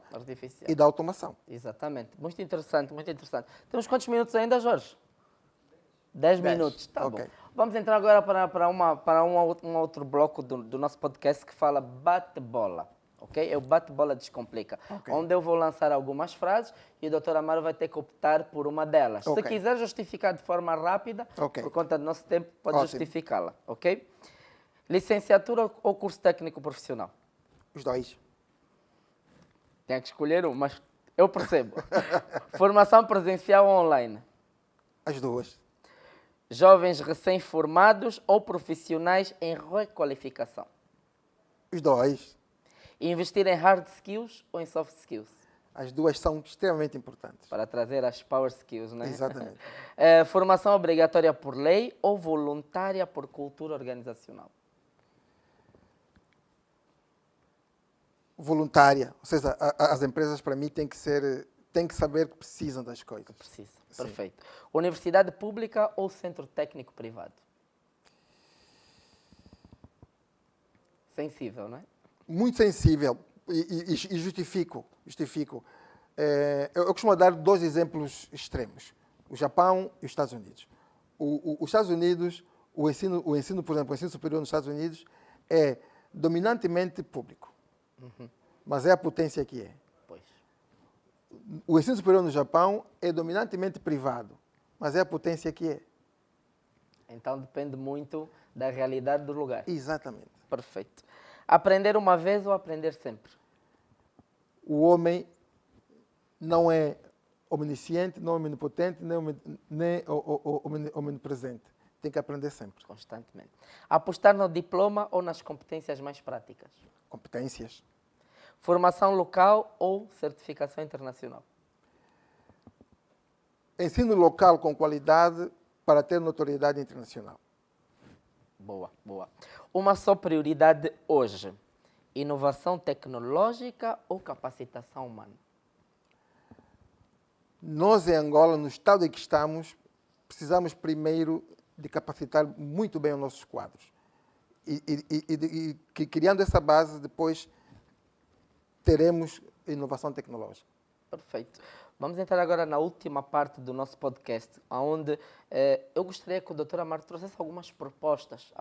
[SPEAKER 3] e da automação.
[SPEAKER 2] Exatamente. Muito interessante, muito interessante. Temos quantos minutos ainda, Jorge? 10 minutos. Tá
[SPEAKER 3] Ok.
[SPEAKER 2] bom. Vamos entrar agora para um outro bloco do nosso podcast que fala bate-bola. Ok? É o bate-bola descomplica.
[SPEAKER 3] Ok.
[SPEAKER 2] Onde eu vou lançar algumas frases e o Dr. Amaro vai ter que optar por uma delas.
[SPEAKER 3] Ok.
[SPEAKER 2] Se quiser justificar de forma rápida,
[SPEAKER 3] Ok.
[SPEAKER 2] por conta do nosso tempo, pode
[SPEAKER 3] Ótimo.
[SPEAKER 2] justificá-la. Ok? Licenciatura ou curso técnico profissional?
[SPEAKER 3] Os dois.
[SPEAKER 2] Tem que escolher um, mas eu percebo. Formação presencial ou online?
[SPEAKER 3] As duas.
[SPEAKER 2] Jovens recém-formados ou profissionais em requalificação?
[SPEAKER 3] Os dois.
[SPEAKER 2] Investir em hard skills ou em soft skills?
[SPEAKER 3] As duas são extremamente importantes.
[SPEAKER 2] Para trazer as power skills, né?
[SPEAKER 3] Exatamente.
[SPEAKER 2] Formação obrigatória por lei ou voluntária por cultura organizacional?
[SPEAKER 3] Voluntária. Ou seja, as empresas, para mim, têm que saber que precisam das coisas.
[SPEAKER 2] Precisa.
[SPEAKER 3] Sim.
[SPEAKER 2] Perfeito. Universidade pública ou centro técnico privado? Sensível, não é?
[SPEAKER 3] Muito sensível e justifico. Eu costumo dar dois exemplos extremos: o Japão e os Estados Unidos. Os Estados Unidos, o ensino, por exemplo, o ensino superior nos Estados Unidos é dominantemente público, mas é a potência que é.
[SPEAKER 2] Pois.
[SPEAKER 3] O ensino superior no Japão é dominantemente privado, mas é a potência que é.
[SPEAKER 2] Então depende muito da realidade do lugar.
[SPEAKER 3] Exatamente.
[SPEAKER 2] Perfeito. Aprender uma vez ou aprender sempre?
[SPEAKER 3] O homem não é omnisciente, não é omnipotente, nem omnipresente. Tem que aprender sempre.
[SPEAKER 2] Constantemente. Apostar no diploma ou nas competências mais práticas?
[SPEAKER 3] Competências.
[SPEAKER 2] Formação local ou certificação internacional?
[SPEAKER 3] Ensino local com qualidade para ter notoriedade internacional.
[SPEAKER 2] Boa, boa. Uma só prioridade hoje: inovação tecnológica ou capacitação humana?
[SPEAKER 3] Nós, em Angola, no estado em que estamos, precisamos primeiro de capacitar muito bem os nossos quadros. E criando essa base, depois teremos inovação tecnológica.
[SPEAKER 2] Perfeito. Vamos entrar agora na última parte do nosso podcast, onde eu gostaria que o Dr. Amaro trouxesse algumas propostas,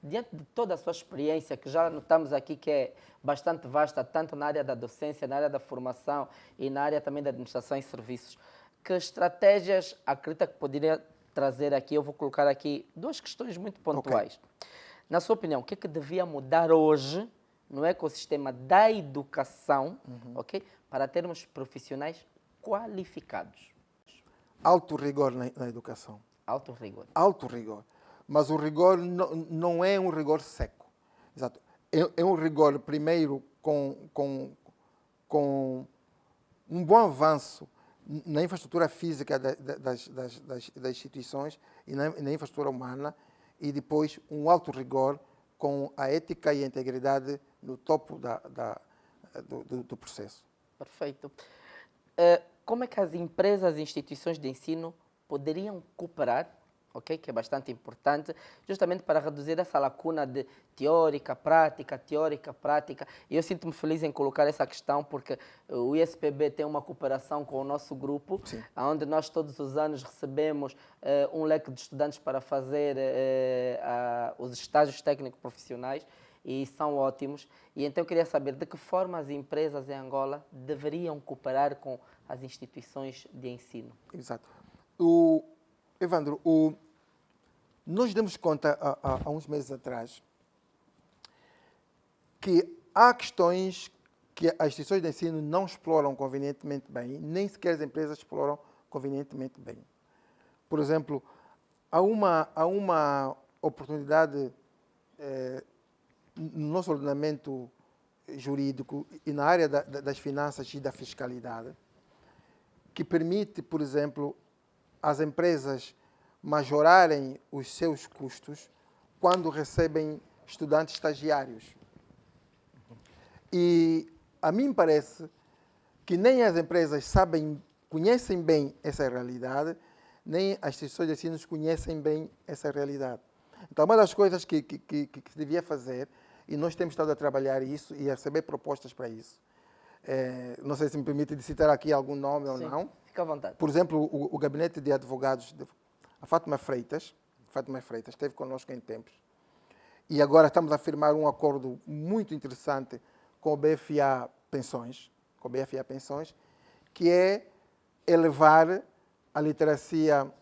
[SPEAKER 2] diante de toda a sua experiência, que já notamos aqui que é bastante vasta, tanto na área da docência, na área da formação e na área também da administração e serviços. Que estratégias acredita que poderia trazer aqui? Eu vou colocar aqui duas questões muito pontuais. Okay. Na sua opinião, o que é que devia mudar hoje no ecossistema da educação, ok, para termos profissionais qualificados?
[SPEAKER 3] Alto rigor na educação.
[SPEAKER 2] Alto rigor.
[SPEAKER 3] Alto rigor. Mas o rigor não é um rigor seco. Exato. É um rigor, primeiro, com um bom avanço na infraestrutura física das instituições e na infraestrutura humana, e depois um alto rigor com a ética e a integridade no topo do processo.
[SPEAKER 2] Perfeito. Como é que as empresas e instituições de ensino poderiam cooperar, okay, que é bastante importante, justamente para reduzir essa lacuna de teórica, prática, e eu sinto-me feliz em colocar essa questão porque o ISPB tem uma cooperação com o nosso grupo,
[SPEAKER 3] sim,
[SPEAKER 2] onde nós todos os anos recebemos um leque de estudantes para fazer os estágios técnico-profissionais, e são ótimos. E então eu queria saber de que forma as empresas em Angola deveriam cooperar com as instituições de ensino.
[SPEAKER 3] Exato. Evandro, nós demos conta há uns meses atrás que há questões que as instituições de ensino não exploram convenientemente bem, nem sequer as empresas exploram convenientemente bem. Por exemplo, há uma oportunidade no nosso ordenamento jurídico e na área das finanças e da fiscalidade, que permite, por exemplo, as empresas majorarem os seus custos quando recebem estudantes estagiários. E a mim parece que nem as empresas sabem conhecem bem essa realidade, nem as instituições de ensino conhecem bem essa realidade. Então, uma das coisas que se devia fazer, e nós temos estado a trabalhar isso e a receber propostas para isso, não sei se me permite de citar aqui algum nome ou não.
[SPEAKER 2] Fica à vontade.
[SPEAKER 3] Por exemplo, o gabinete de advogados, a Fátima Freitas esteve conosco em tempos. E agora estamos a firmar um acordo muito interessante com o BFA Pensões, que é elevar a literacia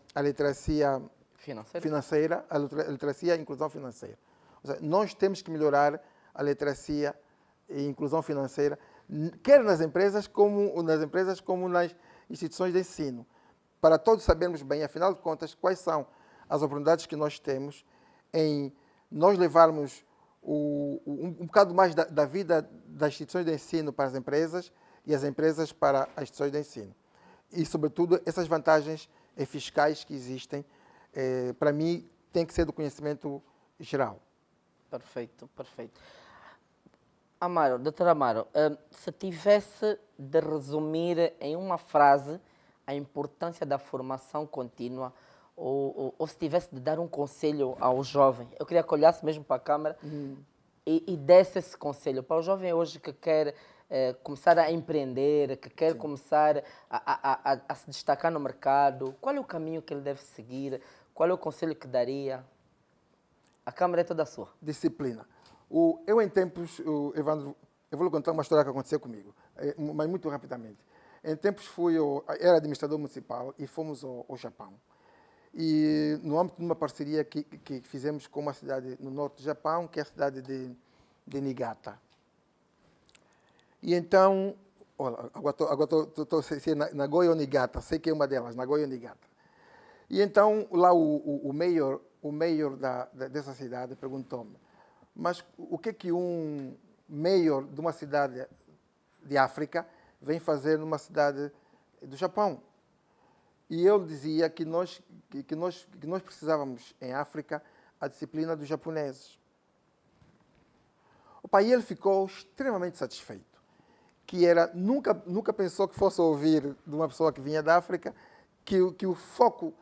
[SPEAKER 3] financeira, a literacia e a inclusão financeira. Ou seja, nós temos que melhorar a literacia e inclusão financeira, quer nas empresas como nas instituições de ensino, para todos sabermos bem, afinal de contas, quais são as oportunidades que nós temos em nós levarmos um bocado mais da vida das instituições de ensino para as empresas e as empresas para as instituições de ensino. E, sobretudo, essas vantagens fiscais que existem, para mim, tem que ser do conhecimento geral.
[SPEAKER 2] Perfeito, perfeito. Amaro, doutor Amaro, se tivesse de resumir em uma frase a importância da formação contínua, ou se tivesse de dar um conselho ao jovem, eu queria que olhasse mesmo para a câmara e desse esse conselho para o jovem hoje que quer começar a empreender, que quer começar a se destacar no mercado. Qual é o caminho que ele deve seguir? Qual é o conselho que daria? A câmara é toda sua.
[SPEAKER 3] Disciplina. Eu, em tempos, Evandro, eu vou lhe contar uma história que aconteceu comigo, mas muito rapidamente. Em tempos, era administrador municipal e fomos ao Japão. E no âmbito de uma parceria que fizemos com uma cidade no norte do Japão, que é a cidade de Niigata. E então, olha, agora estou se é Nagoya ou Niigata, sei que é uma delas, Nagoya ou Niigata. E então, lá o mayor dessa cidade perguntou-me, mas o que um mayor de uma cidade de África vem fazer numa cidade do Japão? E eu dizia que nós precisávamos, em África, a disciplina dos japoneses. E ele ficou extremamente satisfeito, que nunca pensou que fosse ouvir de uma pessoa que vinha da África que o foco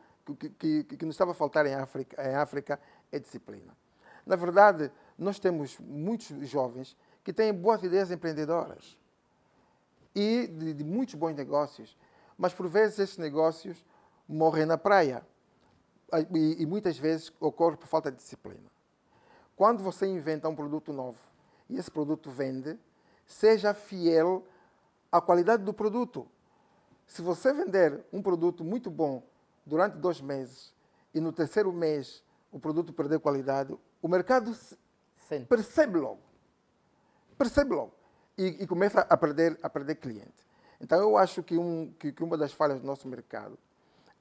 [SPEAKER 3] que nos estava a faltar em África é disciplina. Na verdade, nós temos muitos jovens que têm boas ideias empreendedoras e de muitos bons negócios, mas por vezes esses negócios morrem na praia e muitas vezes ocorre por falta de disciplina. Quando você inventa um produto novo e esse produto vende, seja fiel à qualidade do produto. Se você vender um produto muito bom durante 2 meses e no 3º mês o produto perder qualidade, o mercado percebe logo e começa a perder cliente. Então, eu acho que uma das falhas do nosso mercado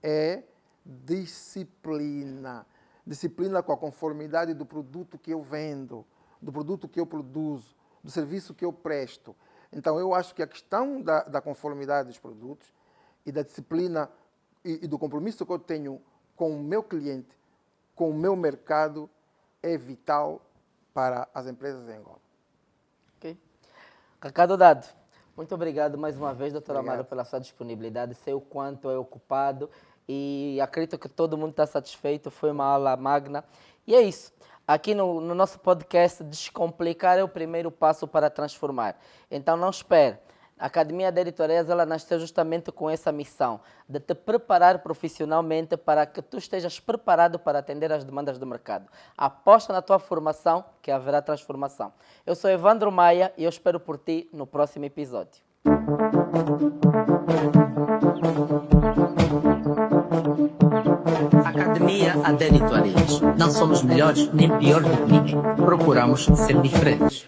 [SPEAKER 3] é disciplina. Disciplina com a conformidade do produto que eu vendo, do produto que eu produzo, do serviço que eu presto. Então, eu acho que a questão da conformidade dos produtos e da disciplina e do compromisso que eu tenho com o meu cliente, com o meu mercado, é vital para as empresas em Angola.
[SPEAKER 2] Ok. Recado dado. Muito obrigado mais uma vez, doutor Amaro, pela sua disponibilidade. Sei o quanto é ocupado e acredito que todo mundo está satisfeito. Foi uma aula magna. E é isso. Aqui no nosso podcast, descomplicar é o primeiro passo para transformar. Então não espere. A Academia de Editoriais ela nasceu justamente com essa missão de te preparar profissionalmente para que tu estejas preparado para atender às demandas do mercado. Aposta na tua formação que haverá transformação. Eu sou Evandro Maia e eu espero por ti no próximo episódio.
[SPEAKER 1] Academia de Editoriais. Não somos melhores nem piores do que ninguém. Procuramos ser diferentes.